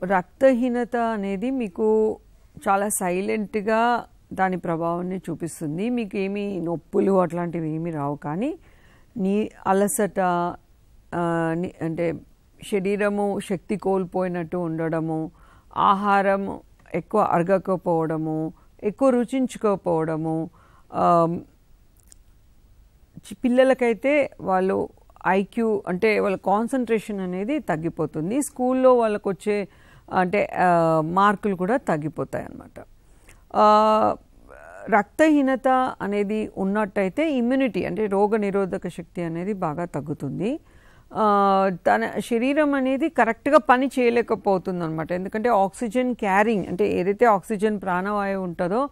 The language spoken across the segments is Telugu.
రక్తహీనత అనేది మీకు చాలా సైలెంట్గా దాని ప్రభావాన్ని చూపిస్తుంది. మీకు ఏమీ నొప్పులు అట్లాంటివి ఏమీ రావు, కానీ అలసట, అంటే శరీరము శక్తి కోల్పోయినట్టు ఉండడము, ఆహారం ఎక్కువ అరగకపోవడము, ఎక్కువ రుచించుకోకపోవడము, పిల్లలకైతే వాళ్ళు ఐక్యూ అంటే వాళ్ళ కాన్సన్ట్రేషన్ అనేది తగ్గిపోతుంది. స్కూల్లో వాళ్ళకు వచ్చే అంటే మార్కులు కూడా తగ్గిపోతాయి అన్నమాట. రక్తహీనత అనేది ఉన్నట్టయితే ఇమ్యూనిటీ అంటే రోగ నిరోధక శక్తి అనేది బాగా తగ్గుతుంది. తన శరీరం అనేది కరెక్ట్గా పని చేయలేకపోతుంది అనమాట. ఎందుకంటే ఆక్సిజన్ క్యారింగ్ అంటే ఏదైతే ఆక్సిజన్ ప్రాణవాయువు ఉంటుందో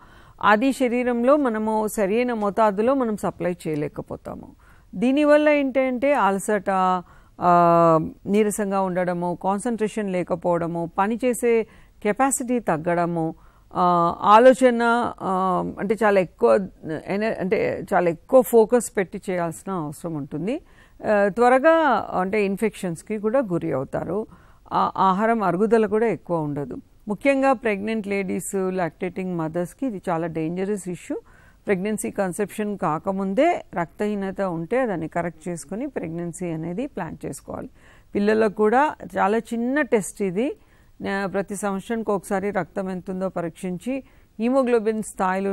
అది శరీరంలో మనము సరైన మోతాదులో మనం సప్లై చేయలేకపోతాము. దీనివల్ల ఏంటంటే అలసట, నీరసంగా ఉండడము, కాన్సన్ట్రేషన్ లేకపోవడము, పనిచేసే కెపాసిటీ తగ్గడము, ఆలోచన అంటే చాలా ఎక్కువ ఫోకస్ పెట్టి చేయాల్సిన అవసరం ఉంటుంది. త్వరగా అంటే ఇన్ఫెక్షన్స్కి కూడా గురి అవుతారు. ఆహారం అరుగుదల కూడా ఎక్కువ ఉండదు. ముఖ్యంగా ప్రెగ్నెంట్ లేడీస్, లాక్టేటింగ్ మదర్స్కి ఇది చాలా డేంజరస్ ఇష్యూ. ప్రెగ్నెన్సీ కన్సెప్షన్ కాకముందే రక్తహీనత ఉంటే దాన్ని కరెక్ట్ చేసుకుని ప్రెగ్నెన్సీ అనేది ప్లాన్ చేసుకోవాలి. పిల్లలకు కూడా చాలా చిన్న టెస్ట్ ఇది. ప్రతి సంవత్సరానికి ఒకసారి రక్తం ఎంతుందో పరీక్షించి హీమోగ్లోబిన్ స్థాయిలు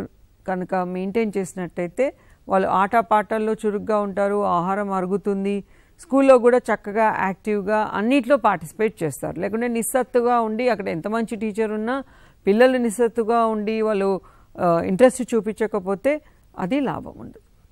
కనుక మెయింటైన్ చేసినట్టయితే వాళ్ళు ఆటపాటల్లో చురుగ్గా ఉంటారు, ఆహారం అరుగుతుంది, స్కూల్లో కూడా చక్కగా యాక్టివ్గా అన్నిట్లో పార్టిసిపేట్ చేస్తారు. లేకుంటే నిస్సత్తుగా ఉండి అక్కడ ఎంత మంచి టీచర్ ఉన్నా పిల్లలు నిస్సత్తుగా ఉండి వాళ్ళు ఇంట్రెస్ట్ చూపించకపోతే అది లాభం ఉండదు.